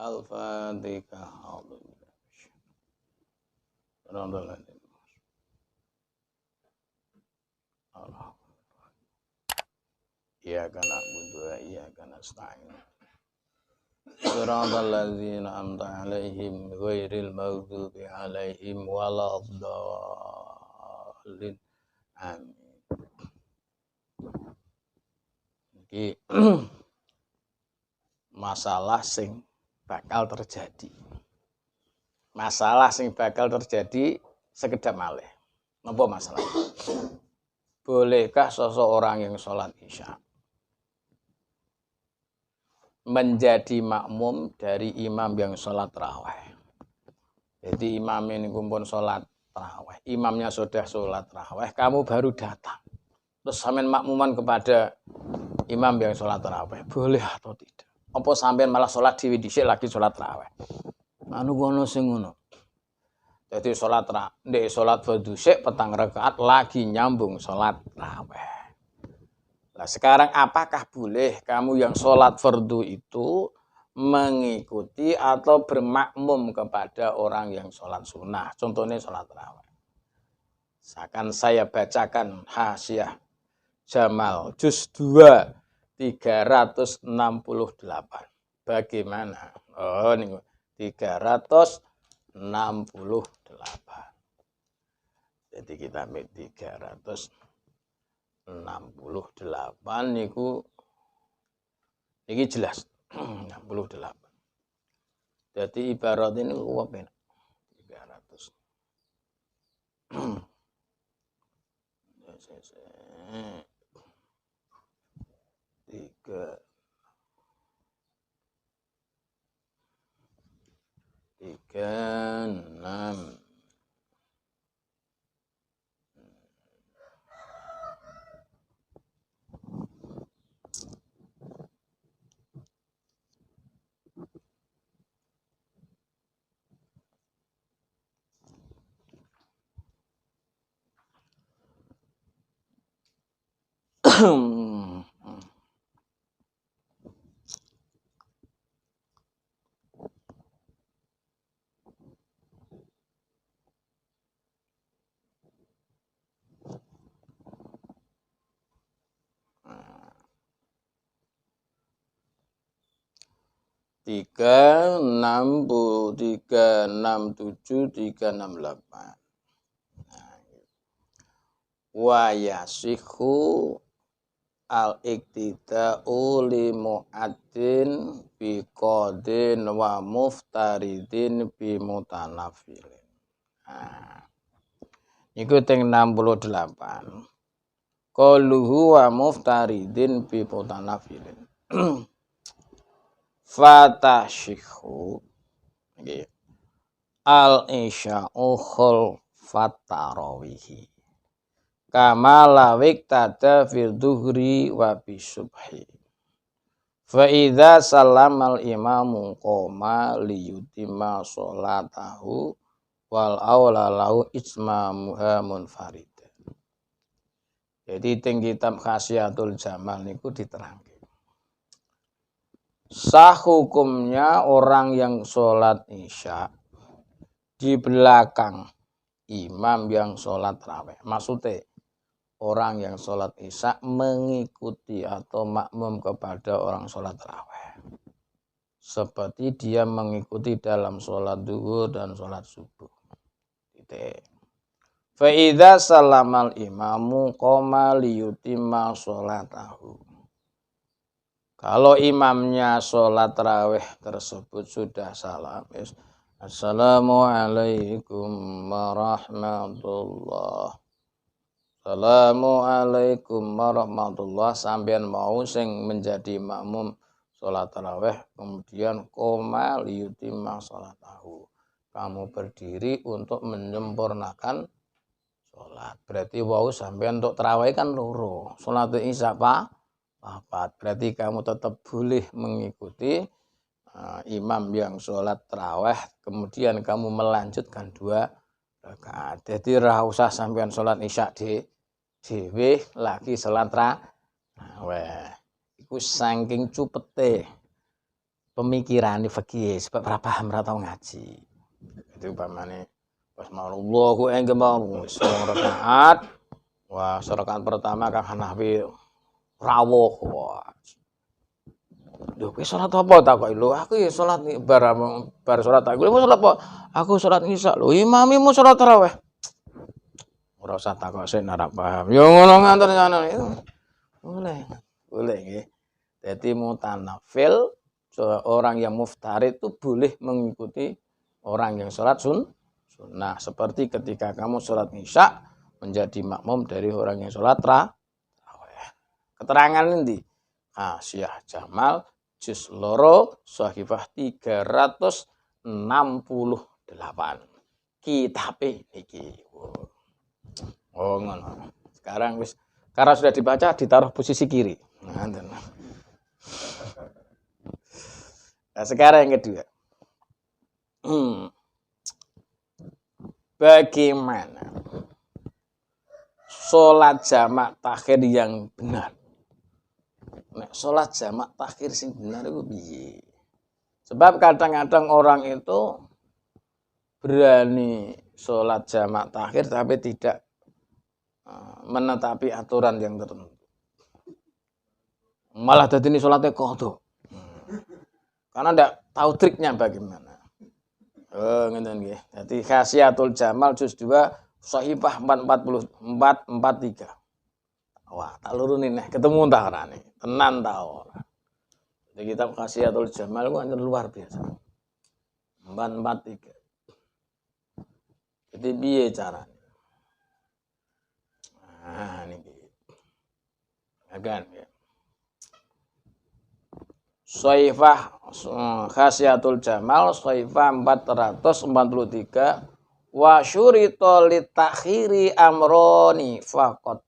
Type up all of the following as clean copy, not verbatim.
Al-Fatihah. Iyyaka na'budu wa iyyaka nasta'in. Shiratal ladzina an'amta 'alaihim ghairil maghdubi 'alaihim waladdallin. Amin. Iki masalah sing bakal terjadi. Masalah sing bakal terjadi sekedap malih. Napa masalah? Bolehkah seseorang yang sholat Isya menjadi makmum dari imam yang sholat tarawih? Jadi imam ini kumpul sholat tarawih, imamnya sudah sholat tarawih, kamu baru datang, terus sampean makmuman kepada imam yang sholat tarawih, boleh atau tidak? Apa sampean malah sholat dhewe dhisik lagi sholat tarawih? Anu ngono sing ngono. Jadi sholat fardu syek petang rakaat lagi nyambung sholat tarawih. Nah sekarang apakah boleh kamu yang sholat fardu itu mengikuti atau bermakmum kepada orang yang sholat sunnah? Contohnya sholat tarawih. Akan saya bacakan Hasyiah Jamal juz 2 368. Bagaimana? Oh ini 368. Jadi kita ambil 368 niku iki jelas 68. Jadi ibarat ini apa? 300. Tiga 6. Tiga 367 368. Wa yasihu al-iktida'u li mu'addin bi qadin wa muftaridin bi mutanafilin. Nah, iku teng 68. Qaluhu wa muftaridin bi mutanafilin. Fatashihu al-isya'u khulfat tarawihi kama lawik tada fil duhri wa bisubhi fa idza sallamal imamu qoma liyutimma sholatahu wal aula lahu ismamuha munfarid. Jadi teng kitab Khasyiatul Jamal niku diterangke sah hukumnya orang yang sholat Isya di belakang imam yang sholat tarawih. Maksudnya orang yang sholat Isya mengikuti atau makmum kepada orang sholat tarawih. Seperti dia mengikuti dalam sholat duhur dan sholat subuh. Fa idza salamal imamu qoma liyutimma sholatahu. Kalau imamnya sholat tarawih tersebut sudah salam, Assalamualaikum warahmatullah. Assalamualaikum warahmatullah. Sampeyan mau sing menjadi makmum sholat tarawih, kemudian qoma liyutimma sholatahu. Kamu berdiri untuk menyempurnakan sholat. Berarti wau sampeyan untuk tarawih kan loro. Sholat Isya papat. Berarti kamu tetap boleh mengikuti imam yang sholat tarawih, kemudian kamu melanjutkan 2 rakaat. Jadi ra usah sampean sholat Isya dhewe lagi sholat tarawih. Iku saking cupete pemikiran fikih sebab ora paham ora tau ngaji. Itu umpamane pas mau Allahu akbar wis rakaat. Wah, rakaat pertama Kang Hanafi rawuh. Wah. Lho, kowe salat apa takoki? Lho, aku ya salat bar salat aku. Lho, salat apa? Aku salat isya. Lho, imamimu salat tarawih. Ora usah takok sik ora paham. Ya ngono ngantur ngono. Boleh. Boleh nggih. Jadi mutanafil orang yang muftarid itu boleh mengikuti orang yang sholat sunnah. Seperti ketika kamu sholat isya menjadi makmum dari orang yang sholat tarawih. Keterangan ini Hasyiah Jamal juz loro Shahifah 368 kitab iki. Oh ngono. Sekarang wis karena sudah dibaca ditaruh posisi kiri. Nah, sekarang yang kedua. Bagaimana sholat jamak takhir yang benar? Nek sholat jamak takhir sing benar itu piye? Sebab kadang-kadang orang itu berani sholat jamak takhir tapi tidak menetapi aturan yang tertentu. Malah tadi ini sholatnya qadha. Karena tidak tahu triknya bagaimana. Ngeten nggih. Jadi Khasiatul Jamal juz 2 Shahifah 443. Wah, tak lurunin nih, ketemu tak orane. Tenan ta ora. Jadi kitab Khasiatul Jamal ku luar biasa. 443. Jadi piye caranya? Nah, niki. Agan ya. Shahifah Khasiatul Jamal Shahifah 443 wa syurita litakhiri amroni faqat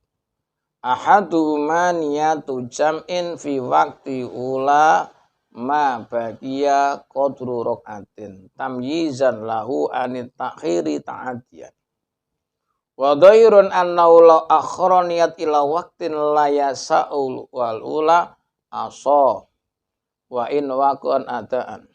ahaduhuma niyatu jam'in fi waqti ula ma baqiya qadru rak'atin tamyizan lahu anit takhiri ta'adiyan wa dhairun annahu la akhraniyat ila waqtin la yasa'ul wal ula asa wa in waqan adaan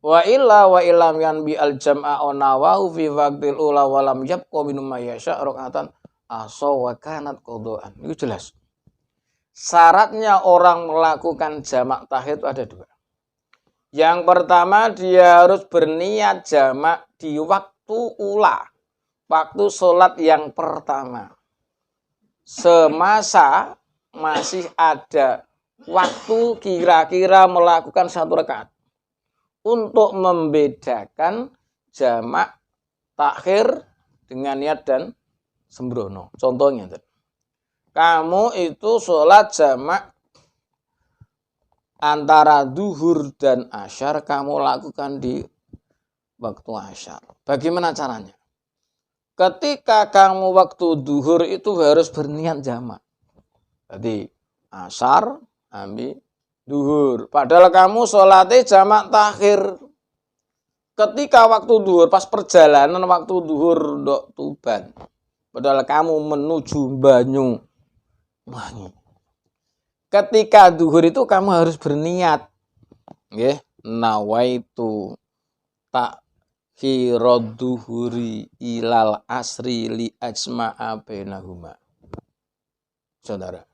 wa illam yanbi al jam'a onawahu fi waqtil ula wa lam yabqa minum ma yasha rak'atan asa wa kanat qadaan. Itu jelas. Syaratnya orang melakukan jamak takhir itu ada dua. Yang pertama dia harus berniat jamak di waktu ula, waktu sholat yang pertama. Semasa masih ada waktu kira-kira melakukan satu rakaat untuk membedakan jamak takhir dengan niat dan sembrono. Contohnya, kamu itu sholat jamak antara duhur dan asyar kamu lakukan di waktu asyar. Bagaimana caranya? Ketika kamu waktu duhur itu harus berniat jamak. Jadi asyar ambil duhur. Padahal kamu sholatnya jamak takhir. Ketika waktu duhur, pas perjalanan waktu duhur dok Tuban. Padahal kamu menuju Banyuwangi. Ketika duhur itu kamu harus berniat. Nggih, nawaitu takhirad duhuri ilal asri li ajma'a bainahuma. Saudara.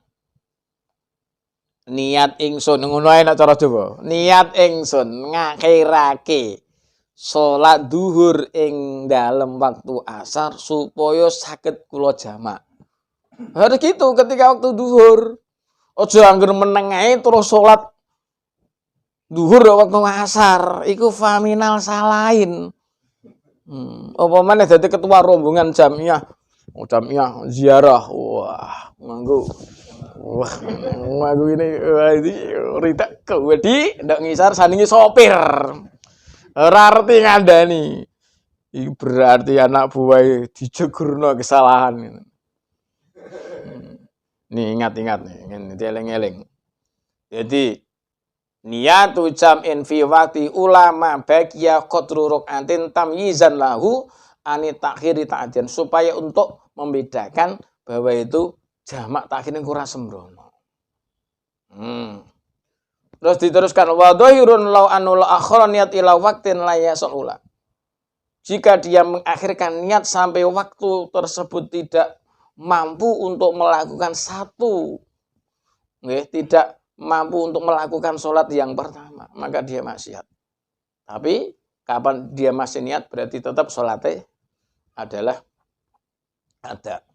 Niat ingsun ngono ae nek cara Jawa. Niat ingsun ngakhirake salat duhur ing dalem waktu asar supaya saged kula jamak. Harus gitu ketika waktu duhur. Aja angger meneng ae terus salat duhur waktu asar, iku faminal salahin. Apa maneh dadi ketua rombongan jamiah. Jamiah ziarah. Wah, nganggo wah, aku ini rita kewedi ndak ngisar sandingi sopir. Ora arti ngandani. Iki berarti anak buah dijegurno kesalahan. Nih ingat-ingat nih, ngene eling-eling. Jadi niyatu jam'in fi waqti ulama baqiya qadru rak'atin tamyizan lahu ani takhiri ta'dian supaya untuk membedakan bahwa itu jamak takhir yang kurang sembrono. Terus diteruskan wa dhahirun law anul akhara niat ila waqtin la yasul. Jika dia mengakhirkan niat sampai waktu tersebut tidak mampu untuk melakukan satu, tidak mampu untuk melakukan sholat yang pertama, maka dia maksiat. Tapi kapan dia masih niat berarti tetap sholatnya adalah ada.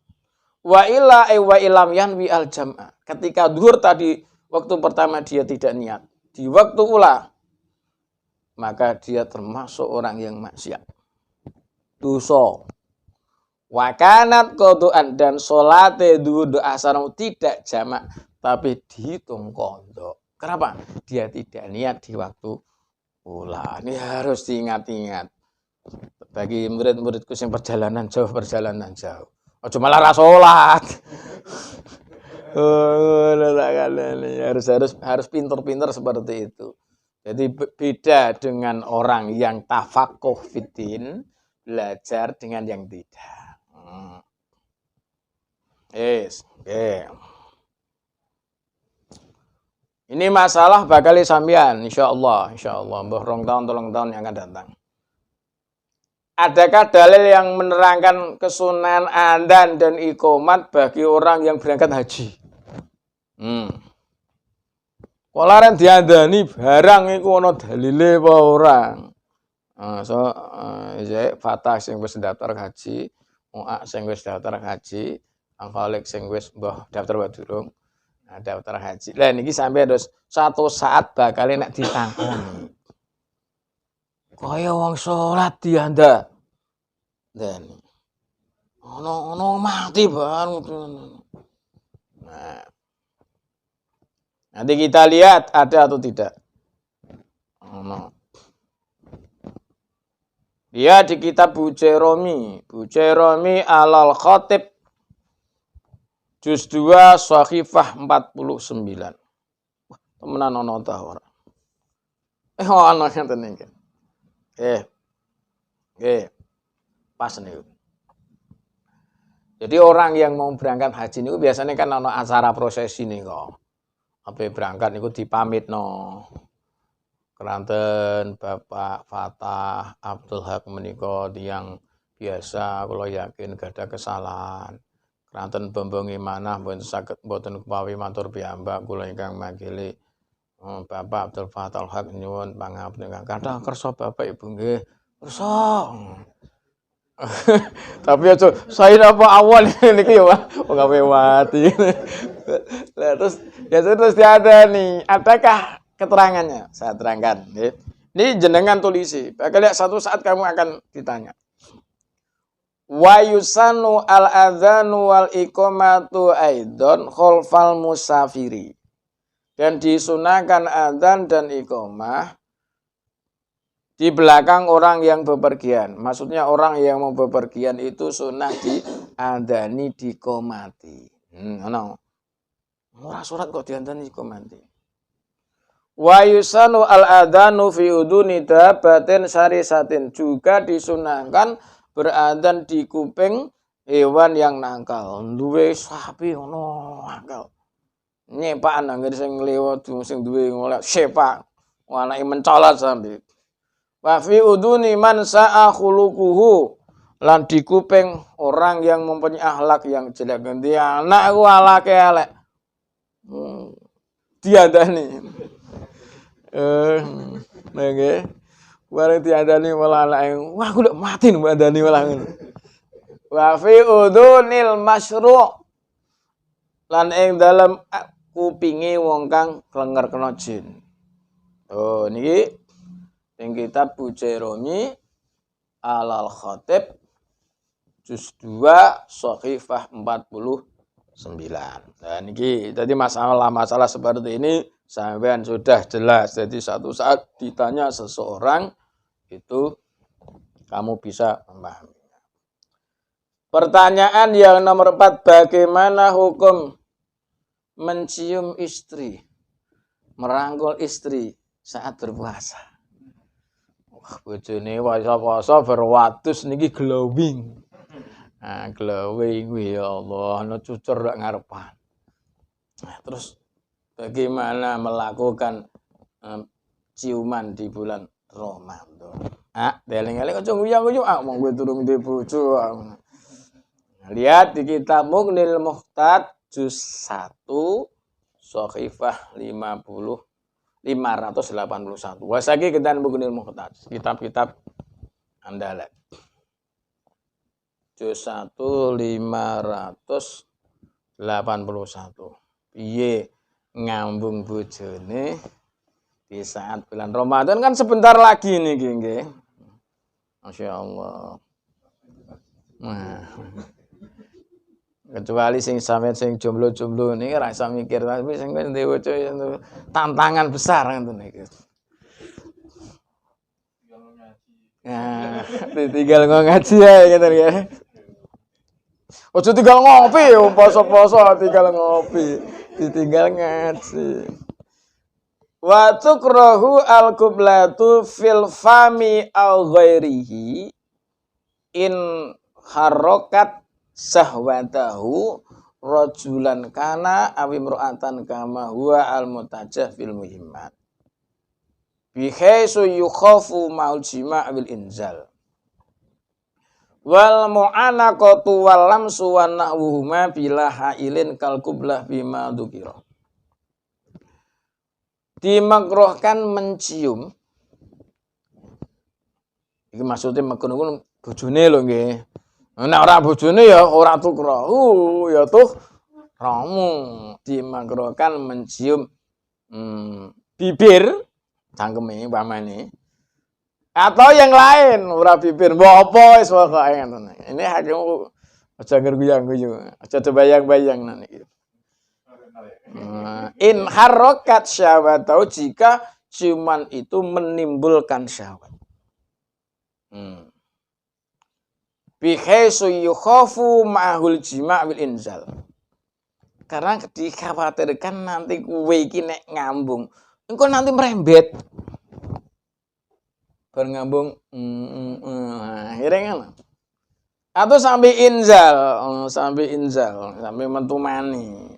Wa ilam yanwi al jam'ah. Ketika duhur tadi waktu pertama dia tidak niat, di waktu ula maka dia termasuk orang yang maksiat. Dosa. Wakanat qodaan dan salate duhur asar tidak jamak tapi dihitung qodho. Kenapa? Dia tidak niat di waktu ula. Ini harus diingat-ingat. Bagi murid-muridku yang perjalanan jauh. Ojo malah ra salat. Harus pinter-pinter seperti itu. Jadi beda dengan orang yang tafakuh fiddin, belajar dengan yang tidak. Ini masalah bakal sampean insyaallah mbah rong tahun 3 tahun yang akan datang. Adakah dalil yang menerangkan kesunahan adzan dan iqomat bagi orang yang berangkat haji? Kolaren diandani barang iku ana dalile apa ora? Fatah sing wis daftar haji, Mu'a sing wis daftar haji, Angkalik sing wis mbah daftar wae durung. Daftar haji. Lah niki sampai terus satu saat bakal nek ditangkoni. Kaya wong salat dianda. Dan ono mati baru. Nah. Nanti kita lihat ada atau tidak. Ono. Dia di kitab Bujairami alal Khatib Juz 2 Shahifah 49. Temenan ono ta ora? Ono ngeten iki. Pas nih. Jadi orang yang mau berangkat haji niku biasanya kan ono acara prosesi nih kok. Ape berangkat niku dipamitno. Keranten Bapak Fatah Abdul Haq menika tiyang biasa kula yakin gak ada kesalahan. Keranten bembongi manah mboten saged mboten kepawi matur piyambak kula ingkang makili Bapak Abdul Fatah Al Haq nyuwun pangapunten ingkang kathah kersa Bapak Ibu nggih. Kersa. Tapi aja saya apa awal niki ya Pak, wong ape mati. Lah terus ada nih, adakah keterangannya? Saya terangkan, nggih. Ini jenengan tulisi. Bakal lihat satu saat kamu akan ditanya. Wa yusanu al-adzanu wal iqamatu aidon khalfal musafiri. Dan disunahkan adzan dan iqamah di belakang orang yang bepergian. Maksudnya orang yang mau bepergian itu sunnah diadzani diqomati. Ora surat kok diadzani diqomati. Wa yusanu al-adzanu fi uduni dabatin sarisatin. Juga disunahkan beradzan di kuping hewan yang nakal. Duwe sapi ngono nakal. Nyepakan anggere sing liwat sing duwe ngolek sepak. Anake mencolot sampe. Wa fi uduni man sa'a khuluquhu lan di kuping orang yang mempunyai akhlak yang jelek. Ganti anak ku alake elek. Diandani. Nggih. Bareng diandani malah anake, wah aku lek mati diandani malah ngono. Wa fi udunil masyru' lan ing dalem kupinge wong kang klenger kena jin. Oh niki ing kitab Bujairami alal Khatib Juz 2 Shahifah 49. Nah niki tadi masalah seperti ini sampean sudah jelas. Jadi satu saat ditanya seseorang itu kamu bisa memahaminya. Pertanyaan yang nomor 4, bagaimana hukum mencium istri, merangkul istri saat berpuasa? Bojone poso berwatus niki glowing. Nah, glowing ya Allah, ana cucur rak ngarepan. Nah, terus bagaimana melakukan ciuman di bulan Ramadan. Eling-eling aja nguyang-nguyang mong gue turun di bojo. Lihat di kitab Mughnil Muhtad juz 1 Shahifah 581. Wasaki kita Mughnil Muhtad, kitab-kitab andalan. Juz 1 581. Piye ngambung bojone di saat bulan Ramadan kan sebentar lagi nih nggih. Masya Allah. Nah, kecuali sing sampean sing jomblo-jomblo niki ora iso mikir, tapi sing wis duwe bojo tantangan besar ngoten niki. Nah, tinggal ngaji ya ngoten ya. Ojo tinggal ngopi, poso-poso tinggal ngopi, ditinggal ngaji. Wa tukrahu al-qiblatu fil fami aw ghairihi in harokat sahwatahu rajulan kana awi imra'atan kama huwa al-mutajah fil muhimmat bi khaisu yukhafu ma'ul jima' bil inzal wal mu'anaqatu wal lamsu wa nahwuhuma bila hailin kal qiblah bima dzukira. Dimakruhkan mencium. Iki maksudnya makruh bojone lho nggih. Nek ora bojone ya ora tukra. Ya tuh ramu. Dimakruhkan mencium bibir cangkeme umpamane. Atau yang lain, ora bibir, mbok apa wis pokoke ngoten. Ini hakimu aja ngerguyang-guyu, aja bayang-bayang niki. In harokat syahwatau jika ciuman itu menimbulkan syahwat. Bihaisu yukhafu ma'hul jima' bil inzal. Karena dikhawatirkan nanti kuwe iki nek ngambung, engko nanti merembet. Bar ngambung akhirnya atau sampai inzal, sampai metu mani.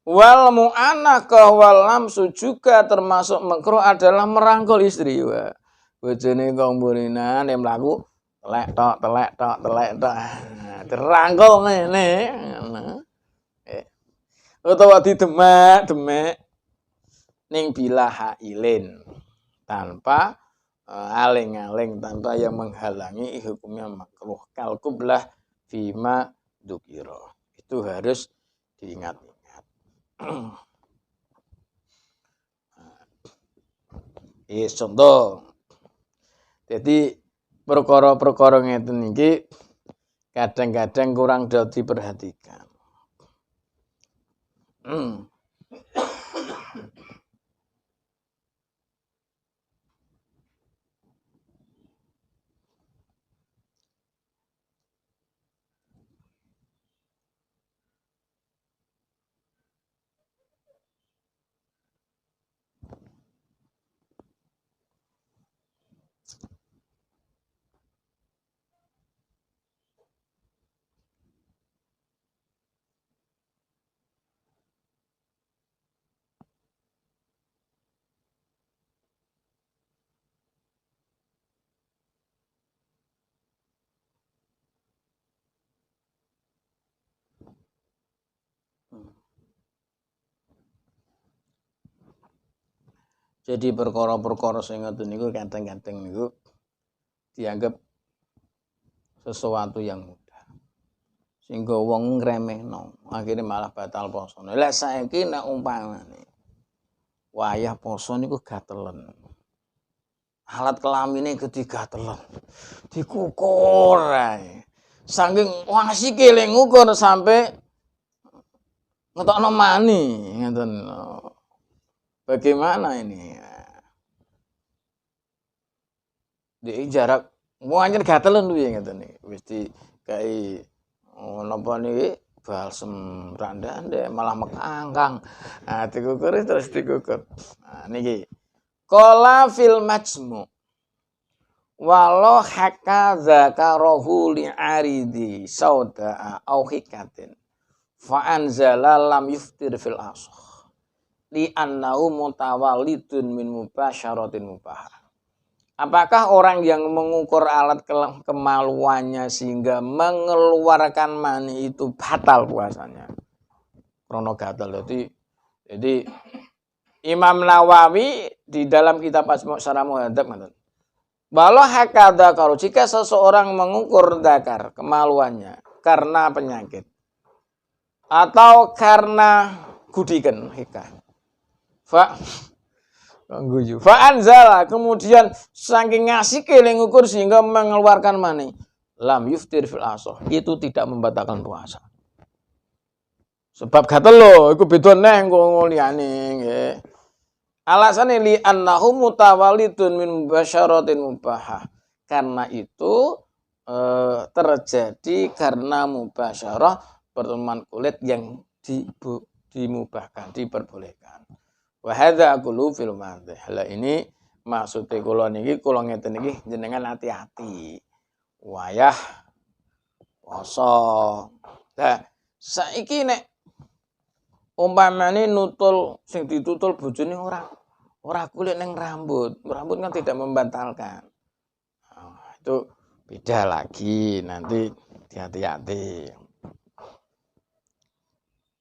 Wal mu'anaqah wal lamsu juga termasuk makruh adalah merangkul istri. Wah, bojone kok mburinan nek mlaku telek tok. Dirangkul ngene. Utawa didemek ning bila hailin tanpa aling-aling, tanpa yang menghalangi, hukumnya makruh. Kal qiblah fima dzukira. Itu harus diingat. Contoh. Jadi perkara-perkara ngeten iki kadang-kadang kurang diperhatikan. Jadi perkara-perkara sing ngoten niku kadang-kadang niku dianggap sesuatu yang mudah. Sehingga wong ngremehno, akhirnya malah batal poso. Lah saiki nek umpamane wayah poso niku gatelen. Alat kelamine kedigatelan. Dikukur ae. Saking wasike le ngukur sampai ngetokno mani ngoten. Bagaimana ini? Di jarak muanyen gatelen kuwi ngoten iki. Wis dikai napa niki balsem randande malah mekangkang. Dikukur terus dikukur. Niki. Qala fil majmu. Walau hakka zakarahu li'aridi sauda au hikatin fa anzala lam yuftir fil asah. li annahu mutawallidun min mubasyaratin mubah. Apakah orang yang mengukur alat kemaluannya sehingga mengeluarkan mani itu batal puasanya? Krono gatal. Jadi Imam Nawawi di dalam kitab Asma' Syarah Muhadzab mengatakan, walau hakadha kalau jika seseorang mengukur dzakar kemaluannya karena penyakit atau karena gudiken hikah. Fa'anzala kemudian saking ngasih keling ukur sehingga mengeluarkan mani lam yuftir fil asah itu tidak membatalkan puasa. Sebab gatel lho iku beda neh engko liyane nggih. Alasane li annahu mutawallidun min mubasyaratin mubahah. Karena itu terjadi karena mubasyarah pertemuan kulit yang dimubahkan, diperbolehkan. Wa hadza aqulu fil madhi. Lah ini maksude kula niki kula ngeten niki jenengan hati-hati. Wayah poso. Lah saiki nek umpamane nutul sing ditutul bojone ora kulit ning rambut. Rambut kan tidak membatalkan. Nah, itu beda lagi, nanti hati-hati.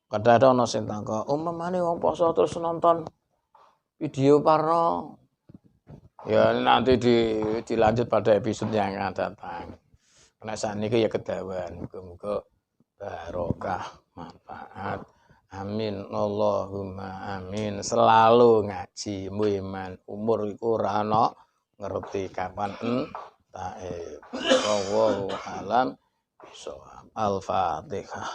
Kadang-kadang ana sing takok, umpamane wong poso terus nonton video porno. Ya nanti dilanjut pada episode yang akan datang. Karena saat ini ya kedawan, muga-muga barokah, manfaat. Amin, Allahumma amin. Selalu ngaji, muiman umur iku ora ana ngerti kapan entae. Wallahu alam bishawab. Al-Fatihah.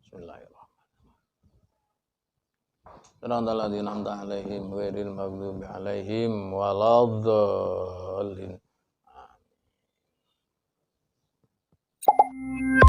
Bismillahirrahmanirrahim. Alladzina an'amta 'alaihim ghairil maghdubi 'alaihim waladdallin. Amin.